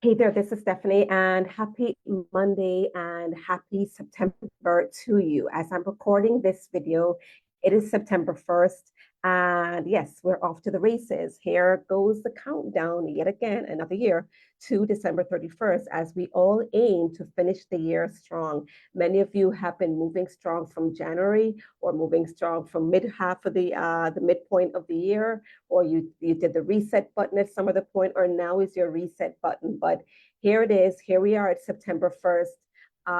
Hey there, this is Stephanie, and happy Monday and happy September to you. As I'm recording this video, it is September 1st, and yes, we're off to the races. Here goes the countdown yet again, another year to December 31st, as we all aim to finish the year strong. Many of you have been moving strong from January or moving strong from mid half of the midpoint of the year, or you did the reset button at some other point, or now is your reset button. But here it is. Here we are at September 1st.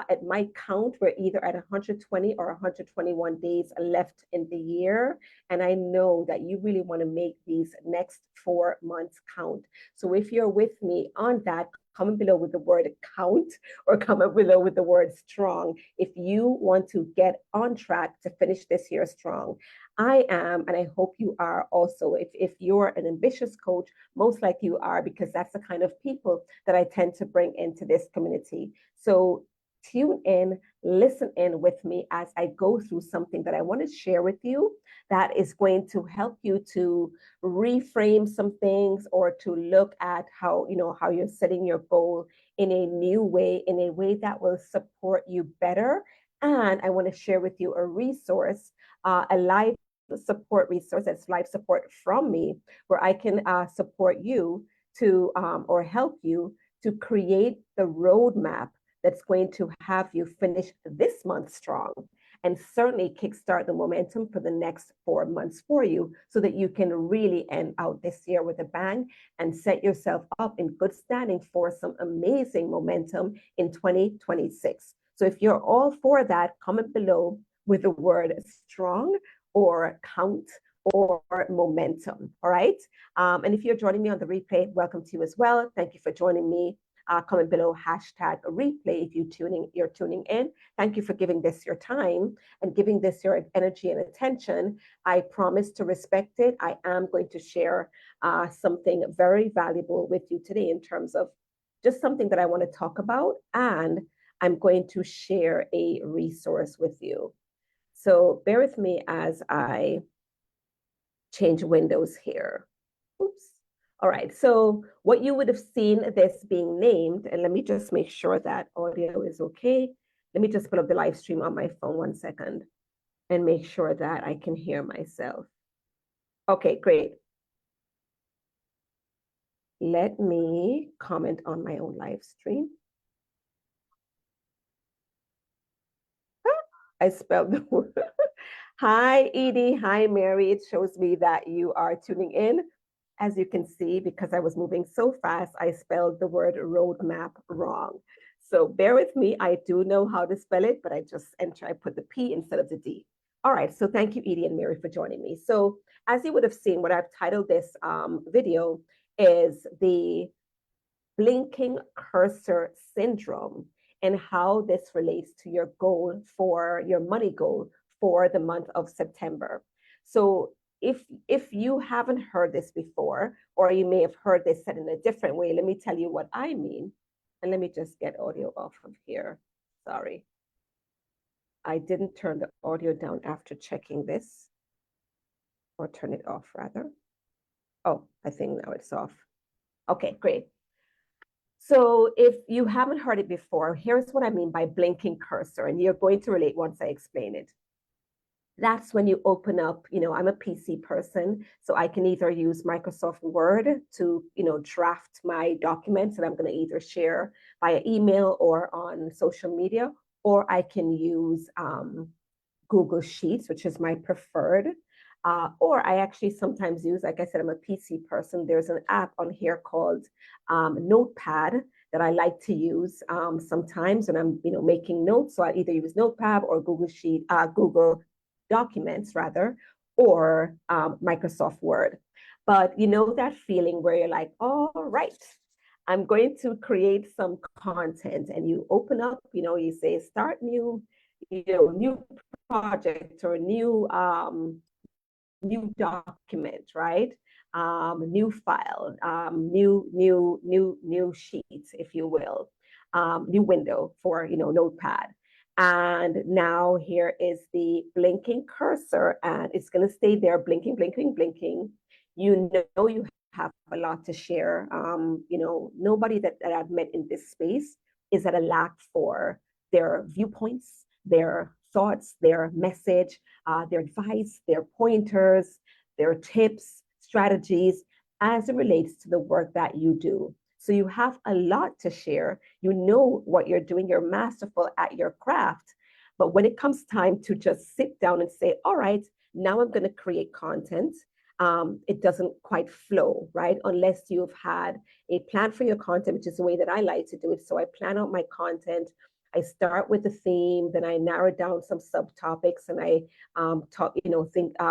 At my count, we're either at 120 or 121 days left in the year. And I know that you really want to make these next 4 months count. So if you're with me on that, comment below with the word count or comment below with the word strong if you want to get on track to finish this year strong. I am, and I hope you are also. If you're an ambitious coach, most likely you are, because that's the kind of people that I tend to bring into this community. So tune in, listen in with me as I go through something that I want to share with you that is going to help you to reframe some things, or to look at how you're setting your goal in a new way, in a way that will support you better. And I want to share with you a resource, a live support resource, that's live support from me, where I can support you to or help you to create the roadmap that's going to have you finish this month strong, and certainly kickstart the momentum for the next 4 months for you, so that you can really end out this year with a bang and set yourself up in good standing for some amazing momentum in 2026. So if you're all for that, comment below with the word strong or count or momentum. All right. And if you're joining me on the replay, welcome to you as well. Thank you for joining me. Comment below #replay if you're tuning in. Thank you for giving this your time and giving this your energy and attention. I promise to respect it. I am going to share something very valuable with you today, in terms of just something that I want to talk about, and I'm going to share a resource with you. So bear with me as I change windows here. Oops. All right, so what you would have seen this being named, and let me just make sure that audio is okay. Let me just put up the live stream on my phone 1 second and make sure that I can hear myself. Okay, great. Let me comment on my own live stream. I spelled the word. Hi, Edie. Hi, Mary. It shows me that you are tuning in. As you can see, because I was moving so fast, I spelled the word roadmap wrong. So bear with me. I do know how to spell it, but I put the P instead of the D. All right, so thank you, Edie and Mary, for joining me. So as you would have seen, what I've titled this video is the blinking cursor syndrome, and how this relates to your goal, for your money goal for the month of September. So if you haven't heard this before, or you may have heard this said in a different way, let me tell you what I mean. And let me just get audio off of here. Sorry. I didn't turn the audio down after checking this, or turn it off rather. Oh, I think now it's off. Okay, great. So if you haven't heard it before, here's what I mean by blinking cursor, and you're going to relate once I explain it. That's when you open up, I'm a PC person, so I can either use Microsoft Word to, draft my documents that I'm going to either share via email or on social media, or I can use Google Sheets, which is my preferred. Or I actually sometimes use, like I said, I'm a PC person. There's an app on here called Notepad that I like to use sometimes when I'm, making notes. So I either use Notepad or Google Documents rather, or Microsoft Word. But you know that feeling where you're like, all right, I'm going to create some content, and you open up, you say start new, new project, or new document, right? New file, new sheets, if you will, new window for Notepad. And now here is the blinking cursor, and it's going to stay there blinking, blinking, blinking. You have a lot to share. Nobody that I've met in this space is at a lack for their viewpoints, their thoughts, their message, their advice, their pointers, their tips, strategies as it relates to the work that you do. So you have a lot to share. You know what you're doing. You're masterful at your craft. But when it comes time to just sit down and say, all right, now I'm going to create content, it doesn't quite flow, right? Unless you've had a plan for your content, which is the way that I like to do it. So I plan out my content. I start with the theme, then I narrow down some subtopics, and I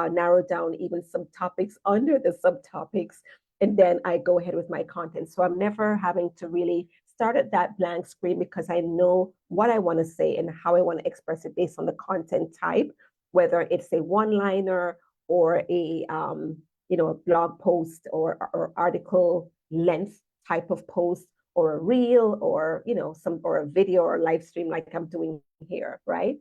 narrow down even some topics under the subtopics, and then I go ahead with my content. So I'm never having to really start at that blank screen because I know what I want to say and how I want to express it based on the content type, whether it's a one-liner or a blog post or article length type of post, or a reel, or or a video or a live stream like I'm doing here, right?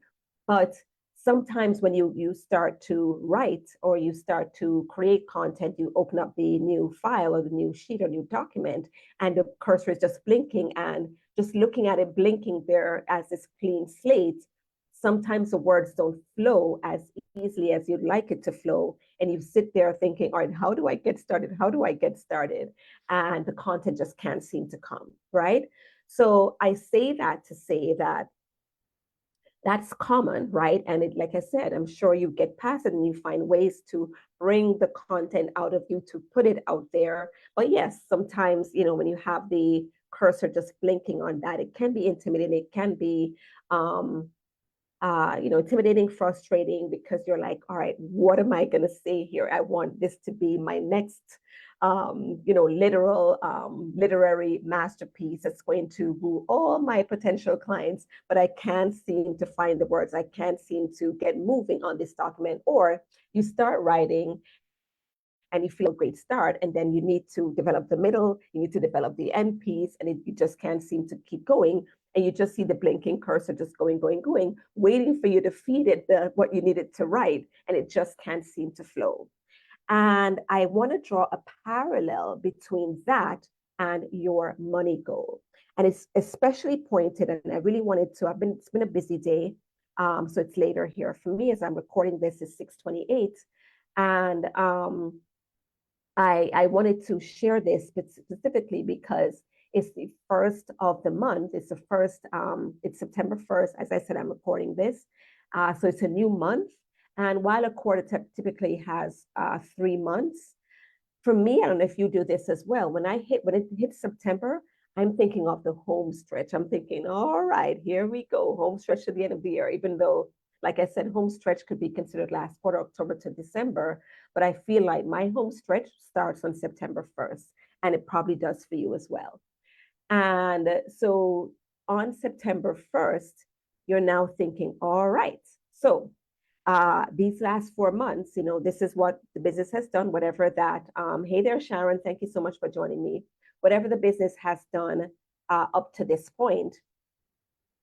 But sometimes when you start to write or you start to create content, you open up the new file or the new sheet or new document, and the cursor is just blinking, and just looking at it blinking there as this clean slate, sometimes the words don't flow as easily as you'd like it to flow. And you sit there thinking, all right, how do I get started? How do I get started? And the content just can't seem to come, right? So I say that to say that that's common, right? And like I said, I'm sure you get past it and you find ways to bring the content out of you to put it out there. But yes, sometimes, when you have the cursor just blinking on that, it can be intimidating. It can be, intimidating, frustrating, because you're like, all right, what am I going to say here? I want this to be my next, literary masterpiece that's going to woo all my potential clients, but I can't seem to find the words. I can't seem to get moving on this document. Or you start writing and you feel a great start, and then you need to develop the middle, you need to develop the end piece, and you just can't seem to keep going. And you just see the blinking cursor just going, waiting for you to feed it what you needed to write, and it just can't seem to flow. And I want to draw a parallel between that and your money goal. And it's especially pointed, and I really wanted to, it's been a busy day. So it's later here for me as I'm recording this, is 6:28. And I wanted to share this specifically because it's the first of the month. It's the first, it's September 1st. As I said, I'm recording this. So it's a new month. And while a quarter typically has 3 months, for me, I don't know if you do this as well. When it hits September, I'm thinking of the home stretch. I'm thinking, all right, here we go, home stretch to the end of the year, even though, like I said, home stretch could be considered last quarter, October to December. But I feel like my home stretch starts on September 1st, and it probably does for you as well. And so on September 1st, you're now thinking, all right, so these last 4 months, this is what the business has done, whatever that, hey there, Sharon, thank you so much for joining me. Whatever the business has done up to this point,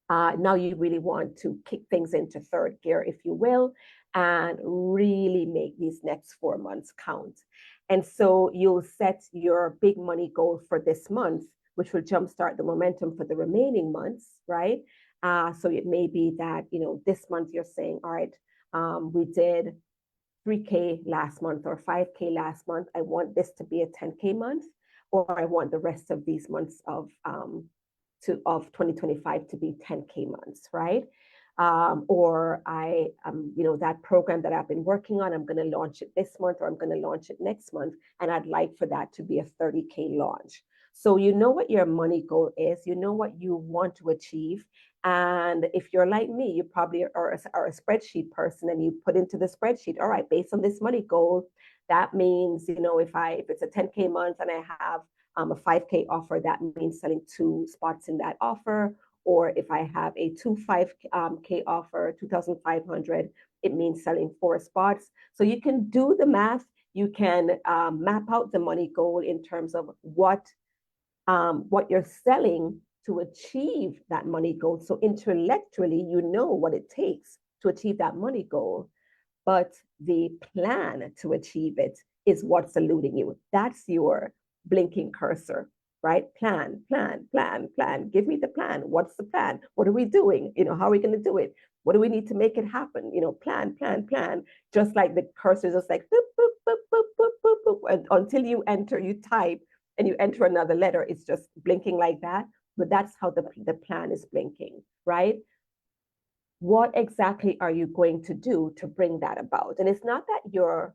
now you really want to kick things into third gear, if you will, and really make these next 4 months count. And so you'll set your big money goal for this month, which will jumpstart the momentum for the remaining months, right? So it may be that, this month you're saying, all right, we did 3K last month or 5K last month. I want this to be a 10K month, or I want the rest of these months of 2025 to be 10K months, right? Or that program that I've been working on, I'm going to launch it this month, or I'm going to launch it next month, and I'd like for that to be a 30K launch. So you know what your money goal is, you know what you want to achieve. And if you're like me, you probably are a spreadsheet person, and you put into the spreadsheet, all right, based on this money goal, that means, if it's a 10K month and I have a 5K offer, that means selling 2 spots in that offer. Or if I have a 5K offer, 2,500, it means selling 4 spots. So you can do the math. You can map out the money goal in terms of what you're selling to achieve that money goal. So intellectually, you know what it takes to achieve that money goal, but the plan to achieve it is what's eluding you. That's your blinking cursor, right? Plan, plan, plan, plan. Give me the plan. What's the plan? What are we doing? How are we going to do it? What do we need to make it happen? Plan, plan, plan. Just like the cursor is just like boop, boop, boop, boop, boop, boop, boop. And until you type and you enter another letter, it's just blinking like that. But that's how the plan is blinking, right? What exactly are you going to do to bring that about? And it's not that you're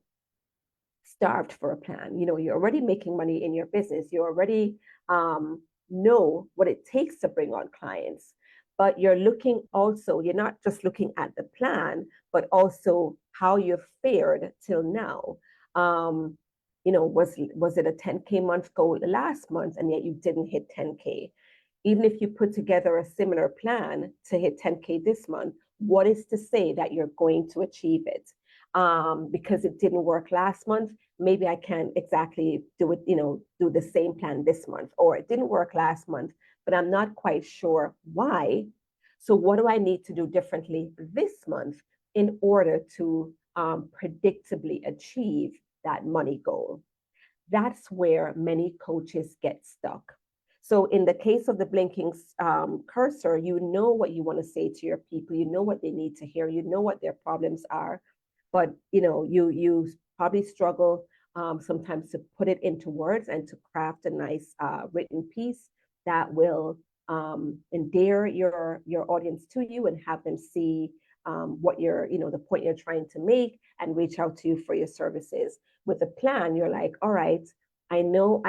starved for a plan. You're already making money in your business. You already know what it takes to bring on clients. But you're not just looking at the plan, but also how you've fared till now. Was it a 10K month goal last month and yet you didn't hit 10K? Even if you put together a similar plan to hit 10K this month, what is to say that you're going to achieve it? Because it didn't work last month, maybe I can't exactly do it, do the same plan this month, or it didn't work last month, but I'm not quite sure why. So what do I need to do differently this month in order to predictably achieve that money goal? That's where many coaches get stuck. So in the case of the blinking cursor, you know what you want to say to your people, you know what they need to hear, you know what their problems are, but you probably struggle sometimes to put it into words and to craft a nice written piece that will endear your audience to you and have them see what the point you're trying to make and reach out to you for your services. With a plan, you're like, all right, I know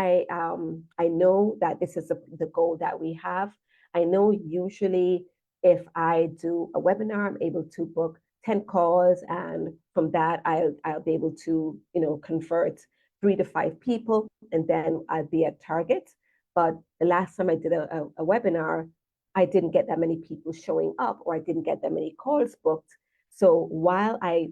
that this is the goal that we have. I know usually if I do a webinar, I'm able to book 10 calls, and from that I'll be able to convert 3 to 5 people, and then I'll be at target. But the last time I did a webinar, I didn't get that many people showing up, or I didn't get that many calls booked. So while I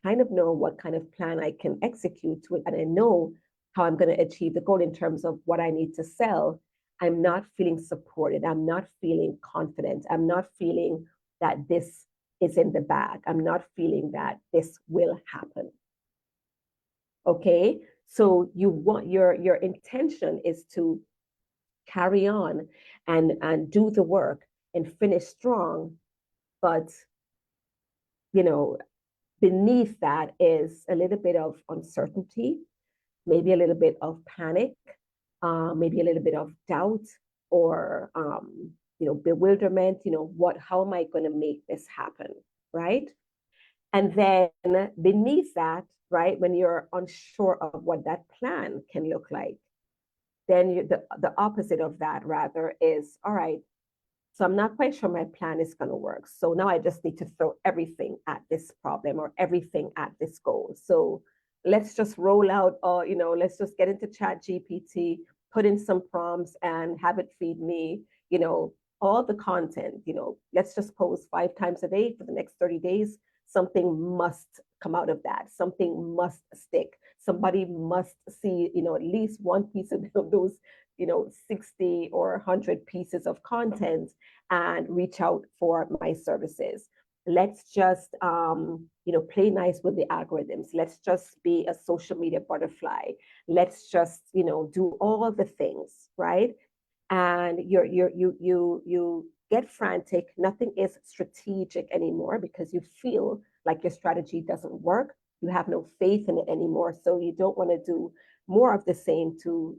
kind of know what kind of plan I can execute to it, and I know how I'm going to achieve the goal in terms of what I need to sell, I'm not feeling supported. I'm not feeling confident. I'm not feeling that this is in the bag. I'm not feeling that this will happen. Okay, so you want your intention is to carry on and do the work and finish strong, but beneath that is a little bit of uncertainty, maybe a little bit of panic, maybe a little bit of doubt, or bewilderment. How am I going to make this happen, right? And then beneath that, right, when you're unsure of what that plan can look like, then the opposite of that rather is, all right, so I'm not quite sure my plan is going to work. So now I just need to throw everything at this problem or everything at this goal. So let's just roll out, let's just get into ChatGPT, put in some prompts and have it feed me, all the content. Let's just post 5 times a day for the next 30 days. Something must come out of that. Something must stick. Somebody must see, at least one piece of those 60 or 100 pieces of content and reach out for my services. Let's just play nice with the algorithms. Let's just be a social media butterfly. Let's just do all the things, right? And you get frantic. Nothing is strategic anymore because you feel like your strategy doesn't work. You have no faith in it anymore, so you don't want to do more of the same to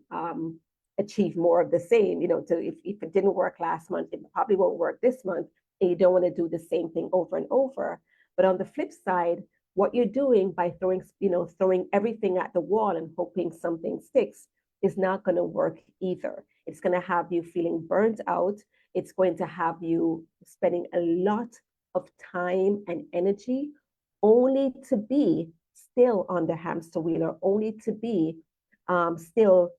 achieve more of the same. If it didn't work last month, it probably won't work this month, and you don't want to do the same thing over and over. But on the flip side, what you're doing by throwing everything at the wall and hoping something sticks is not going to work either. It's going to have you feeling burnt out. It's going to have you spending a lot of time and energy only to be still on the hamster wheel, or only to be still,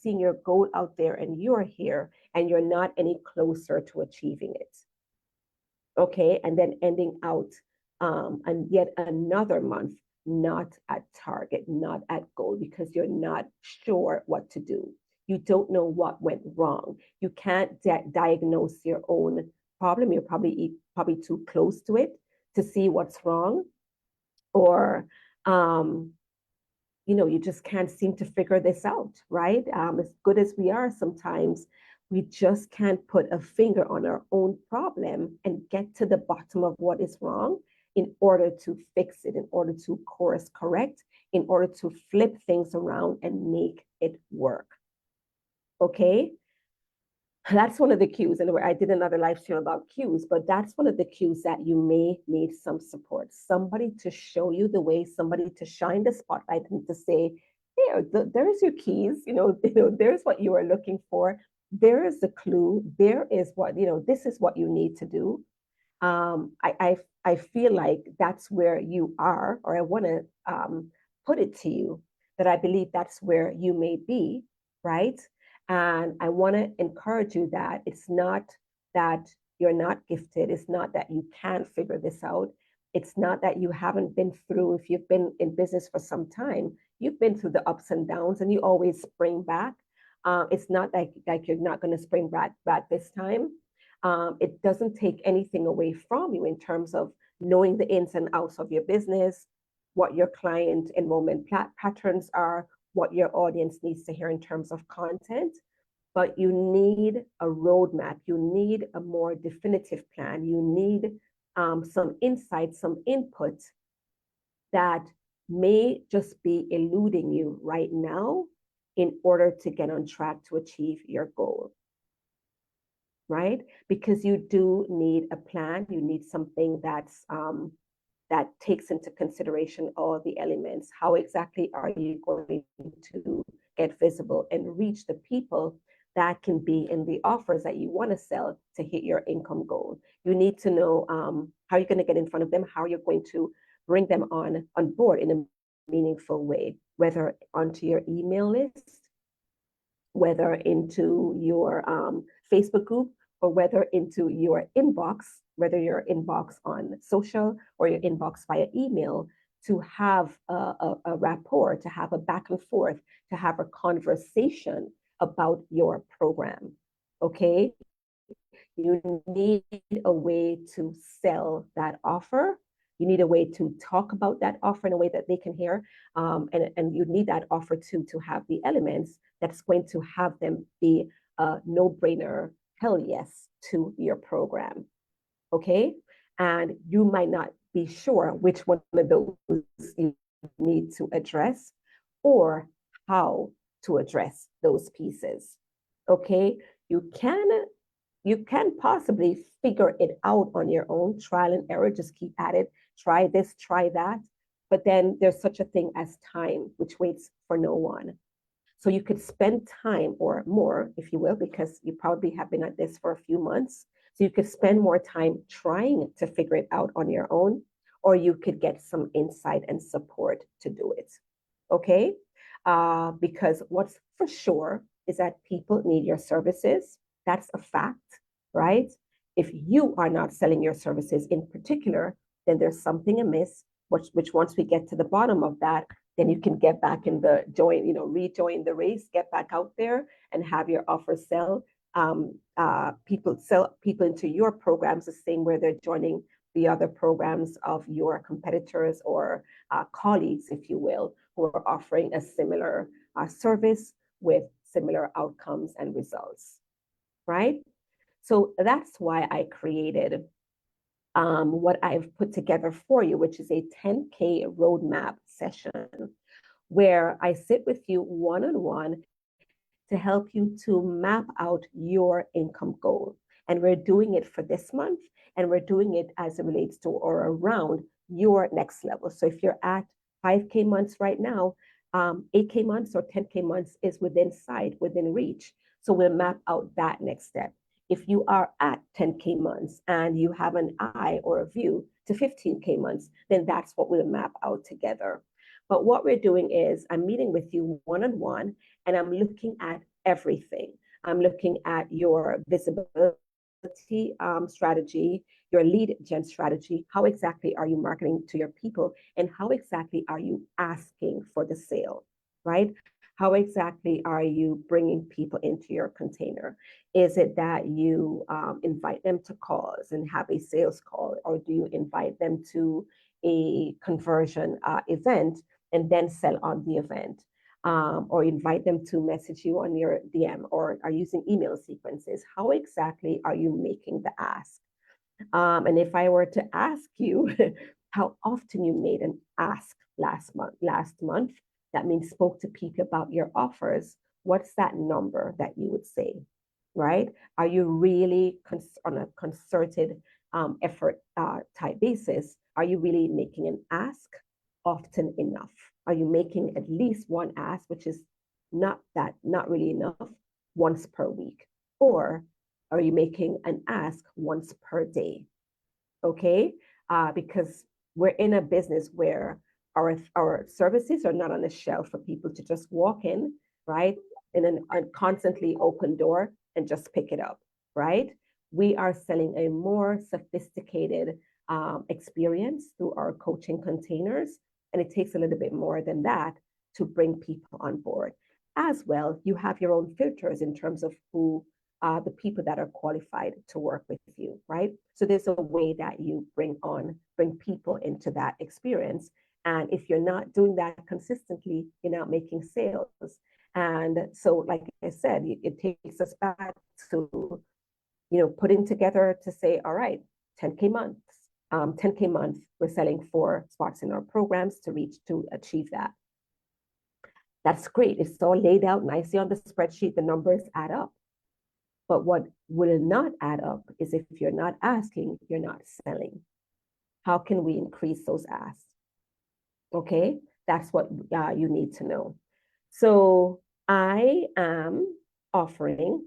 seeing your goal out there and you're here and you're not any closer to achieving it. Okay, and then ending out and yet another month not at target, not at goal, because you're not sure what to do. You don't know what went wrong. You can't diagnose your own problem. You're probably too close to it to see what's wrong, or you just can't seem to figure this out, right? As good as we are sometimes, we just can't put a finger on our own problem and get to the bottom of what is wrong in order to fix it, in order to course correct, in order to flip things around and make it work. Okay? That's one of the cues. And I did another live stream about cues, but that's one of the cues that you may need some support. Somebody to show you the way, somebody to shine the spotlight and to say, here, there's your keys, there's what you are looking for. There is the clue. There is what, this is what you need to do. I feel like that's where you are, or I want to put it to you that I believe that's where you may be, right? And I want to encourage you that it's not that you're not gifted. It's not that you can't figure this out. It's not that you haven't been through, if you've been in business for some time, you've been through the ups and downs and you always spring back. It's not like you're not going to spring back this time. It doesn't take anything away from you in terms of knowing the ins and outs of your business, what your client enrollment patterns are, what your audience needs to hear in terms of content. But you need a roadmap. You need a more definitive plan. You need some insight, some input that may just be eluding you right now in order to get on track to achieve your goal. Right? Because you do need a plan. You need something that's that takes into consideration all the elements. How exactly are you going to get visible and reach the people that can be in the offers that you want to sell to hit your income goal? You need to know how you're going to get in front of them, how you're going to bring them on board in a meaningful way, whether onto your email list, whether into your Facebook group, or whether into your inbox, whether your inbox on social or your inbox via email, to have a rapport, to have a back and forth, to have a conversation about your program. Okay? You need a way to sell that offer. You need a way to talk about that offer in a way that they can hear. And you need that offer too to have the elements that's going to have them be a no-brainer, hell yes, to your program. Okay? And you might not be sure which one of those you need to address or how to address those pieces. Okay? You can possibly figure it out on your own, trial and error, just keep at it, try this, try that. But then there's such a thing as time, which waits for no one. So you could spend time or more, if you will, because you probably have been at this for a few months. So you could spend more time trying to figure it out on your own, or you could get some insight and support to do it. Okay? Because what's for sure is that people need your services. That's a fact, right? If you are not selling your services in particular, then there's something amiss, which once we get to the bottom of that, then you can get back in the rejoin the race, get back out there and have your offer sell people into your programs the same way they're joining the other programs of your competitors or colleagues, if you will, who are offering a similar service with similar outcomes and results, right? So that's why I created what I've put together for you, which is a 10K roadmap session where I sit with you one-on-one to help you to map out your income goal. And we're doing it for this month, and we're doing it as it relates to or around your next level. So if you're at 5K months right now, 8K months or 10K months is within sight, within reach. So we'll map out that next step. If you are at 10K months and you have an eye or a view to 15K months, then that's what we'll map out together. But what we're doing is I'm meeting with you one-on-one, and I'm looking at everything. I'm looking at your visibility strategy, your lead gen strategy. How exactly are you marketing to your people? And how exactly are you asking for the sale, right? How exactly are you bringing people into your container? Is it that you invite them to calls and have a sales call, or do you invite them to a conversion event and then sell on the event. Or invite them to message you on your DM, or are using email sequences. How exactly are you making the ask? And if I were to ask you how often you made an ask last month, that means spoke to people about your offers, what's that number that you would say, right? Are you really on a concerted effort type basis? Are you really making an ask often enough? Are you making at least one ask, which is not really enough, once per week? Or are you making an ask once per day? Okay, because we're in a business where our services are not on a shelf for people to just walk in, right, in a constantly open door and just pick it up, right? We are selling a more sophisticated experience through our coaching containers, and it takes a little bit more than that to bring people on board. As well, you have your own filters in terms of who the people that are qualified to work with you, right? So there's a way that you bring people into that experience. And if you're not doing that consistently, you're not making sales. And so, like I said, it takes us back to, putting together to say, all right, 10K months, 10K month, we're selling 4 spots in our programs to achieve that. That's great. It's all laid out nicely on the spreadsheet. The numbers add up. But what will not add up is if you're not asking, you're not selling. How can we increase those asks? Okay, that's what you need to know. So I am offering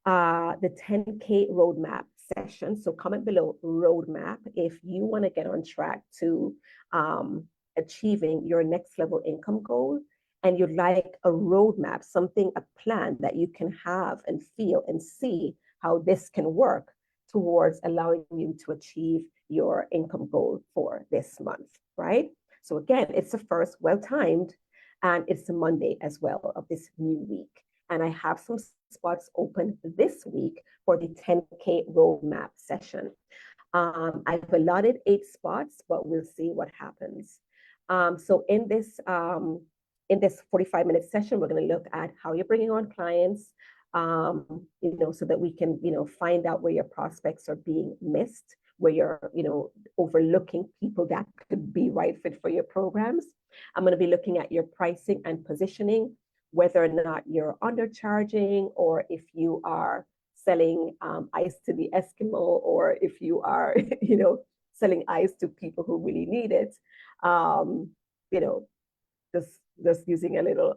the 10K roadmap session. So comment below roadmap if you want to get on track to achieving your next level income goal, and you'd like a roadmap, a plan that you can have and feel and see how this can work towards allowing you to achieve your income goal for this month, right? So again, it's the first, well-timed, and it's a Monday as well of this new week. And I have some spots open this week for the 10K roadmap session. I've allotted 8 spots, but we'll see what happens. So in this 45-minute session, we're going to look at how you're bringing on clients, so that we can, find out where your prospects are being missed, where you're, overlooking people that could be right fit for your programs. I'm going to be looking at your pricing and positioning, whether or not you're undercharging, or if you are selling ice to the Eskimo, or if you are, selling ice to people who really need it. Just using a little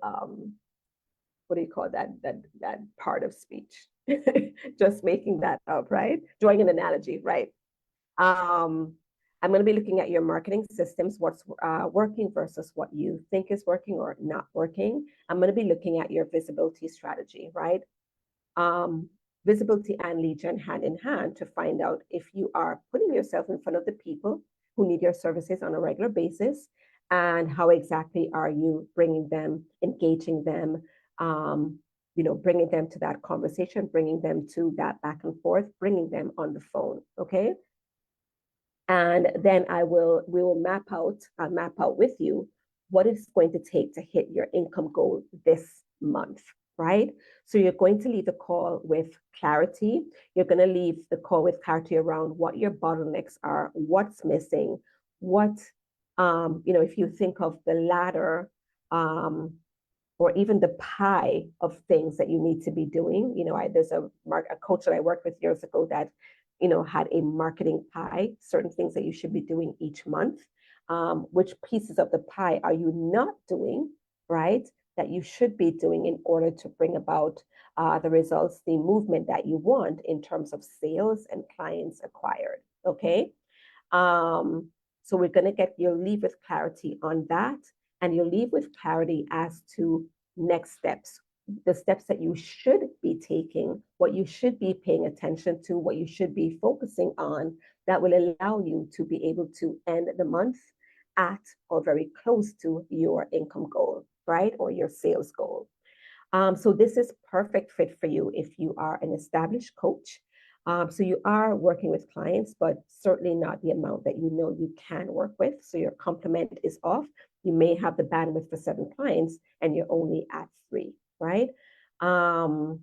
what do you call that part of speech? Just making that up, right? Drawing an analogy, right? I'm going to be looking at your marketing systems, what's working versus what you think is working or not working. I'm going to be looking at your visibility strategy, right? Visibility and lead gen hand in hand to find out if you are putting yourself in front of the people who need your services on a regular basis, and how exactly are you bringing them, engaging them, bringing them to that conversation, bringing them to that back and forth, bringing them on the phone, okay? And then we will map out with you what it's going to take to hit your income goal this month, right? So you're going to leave the call with clarity. You're going to leave the call with clarity around what your bottlenecks are, what's missing, if you think of the ladder, or even the pie of things that you need to be doing. There's a coach that I worked with years ago that, had a marketing pie, certain things that you should be doing each month. Which pieces of the pie are you not doing, right, that you should be doing in order to bring about the results, the movement that you want in terms of sales and clients acquired, okay? So we're going to you'll leave with clarity on that, and you'll leave with clarity as to next steps, the steps that you should be taking, what you should be paying attention to, what you should be focusing on, that will allow you to be able to end the month at or very close to your income goal, right? Or your sales goal. So this is perfect fit for you if you are an established coach. So you are working with clients, but certainly not the amount that you can work with. So your complement is off. You may have the bandwidth for 7 clients and you're only at 3, right? Or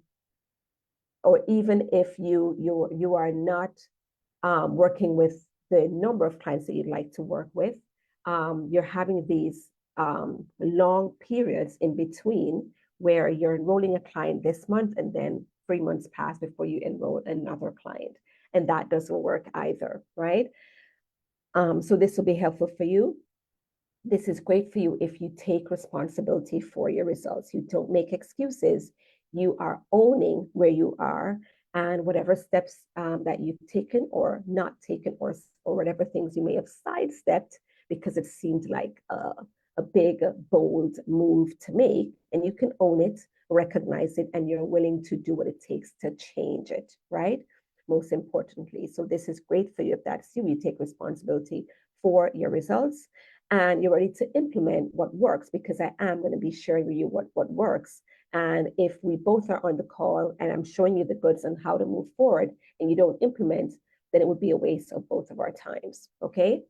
even if you are not working with the number of clients that you'd like to work with, you're having these long periods in between where you're enrolling a client this month and then 3 months pass before you enroll another client. And that doesn't work either, right? So this will be helpful for you. This is great for you if you take responsibility for your results. You don't make excuses. You are owning where you are, and whatever steps that you've taken or not taken, or whatever things you may have sidestepped because it seemed like a big, bold move to make, and you can own it, recognize it, and you're willing to do what it takes to change it, right? Most importantly. So this is great for you if that's you. You take responsibility for your results and you're ready to implement what works, because I am going to be sharing with you what works. And if we both are on the call and I'm showing you the goods on how to move forward and you don't implement, then it would be a waste of both of our times, okay?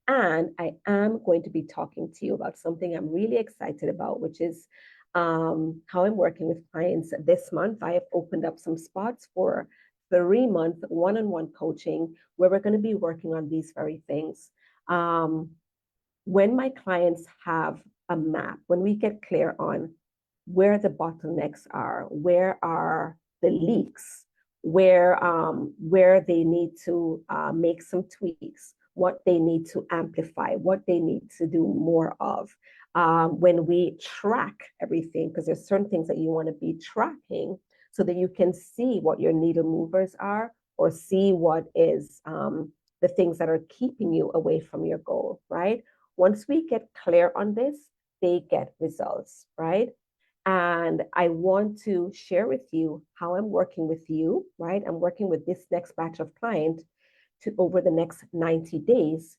And I am going to be talking to you about something I'm really excited about, which is how I'm working with clients this month. I have opened up some spots for 3-month one-on-one coaching where we're going to be working on these very things. When my clients have a map, when we get clear on where the bottlenecks are, where are the leaks, where they need to make some tweaks, what they need to amplify, what they need to do more of. When we track everything, because there's certain things that you want to be tracking so that you can see what your needle movers are, or see what is the things that are keeping you away from your goal, right? Once we get clear on this, they get results, right? And I want to share with you how I'm working with you, right? I'm working with this next batch of clients to over the next 90 days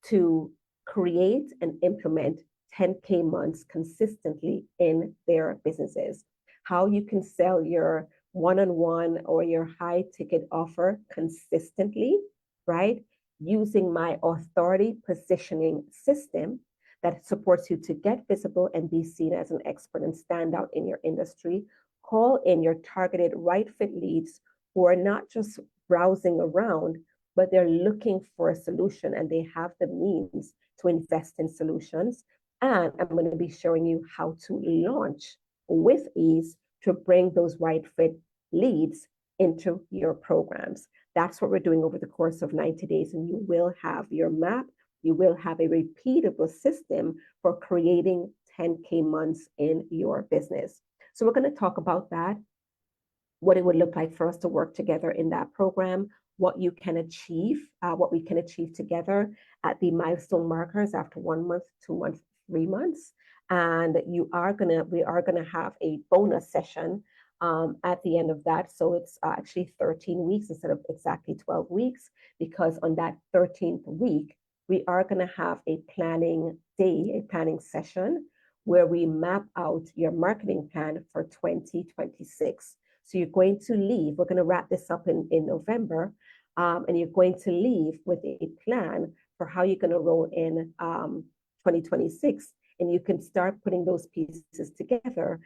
to create and implement 10K months consistently in their businesses. How you can sell your one-on-one or your high ticket offer consistently, right? Using my authority positioning system that supports you to get visible and be seen as an expert and stand out in your industry. Call in your targeted right fit leads who are not just browsing around, but they're looking for a solution and they have the means to invest in solutions. And I'm going to be showing you how to launch with ease to bring those right fit leads into your programs. That's what we're doing over the course of 90 days. And you will have your map. You will have a repeatable system for creating 10K months in your business. So we're going to talk about that, what it would look like for us to work together in that program, what you can achieve, what we can achieve together at the milestone markers after 1 month, 2 months, 3 months. And we are gonna have a bonus session at the end of that. So it's actually 13 weeks instead of exactly 12 weeks, because on that 13th week, we are gonna have a planning day, a planning session where we map out your marketing plan for 2026. So you're going to leave, we're going to wrap this up in November, and you're going to leave with a plan for how you're going to roll in 2026. And you can start putting those pieces together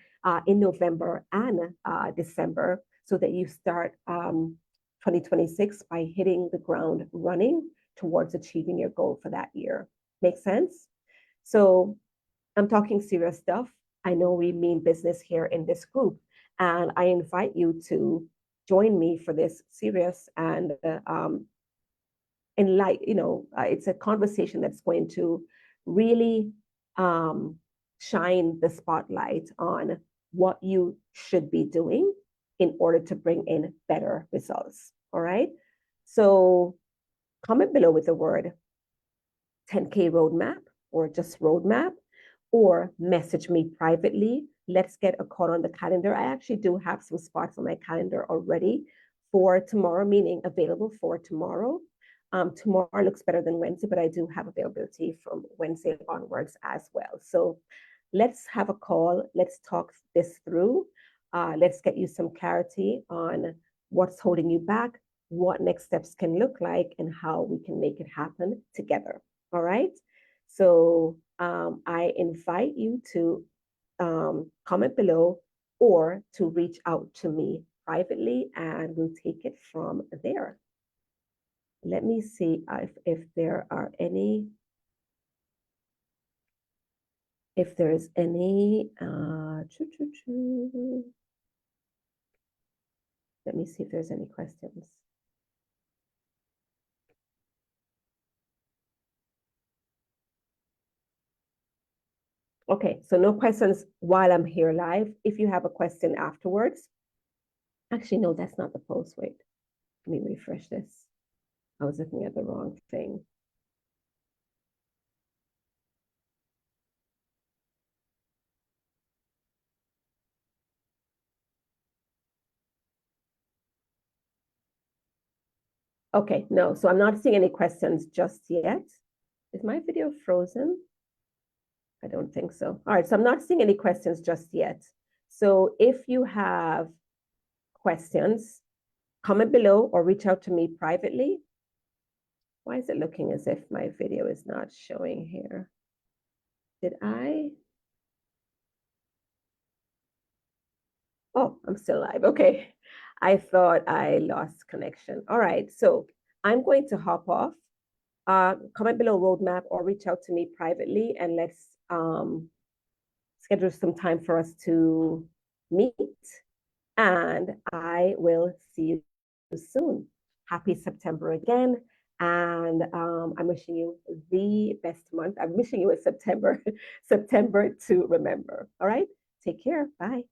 in November and December so that you start 2026 by hitting the ground running towards achieving your goal for that year. Make sense? So I'm talking serious stuff. I know we mean business here in this group, and I invite you to join me for this serious and it's a conversation that's going to really shine the spotlight on what you should be doing in order to bring in better results. All right. So comment below with the word 10K roadmap or just roadmap, or message me privately. Let's get a call on the calendar. I actually do have some spots on my calendar already for tomorrow, meaning available for tomorrow. Tomorrow looks better than Wednesday, but I do have availability from Wednesday onwards as well. So let's have a call. Let's talk this through. Let's get you some clarity on what's holding you back, what next steps can look like, and how we can make it happen together. All right. So I invite you to comment below or to reach out to me privately, and we'll take it from there. Let me see if there are any, if there's any, let me see if there's any questions. Okay, so no questions while I'm here live. If you have a question afterwards, actually, no, that's not the post. Wait, let me refresh this. I was looking at the wrong thing. Okay, no, so I'm not seeing any questions just yet. Is my video frozen? I don't think so. All right, so I'm not seeing any questions just yet. So if you have questions, comment below or reach out to me privately. Why is it looking as if my video is not showing here? Did I? Oh, I'm still live. Okay. I thought I lost connection. All right, so I'm going to hop off. Comment below roadmap or reach out to me privately, and let's schedule some time for us to meet. And I will see you soon. Happy September again. And I'm wishing you the best month. I'm wishing you a September to remember. All right. Take care. Bye.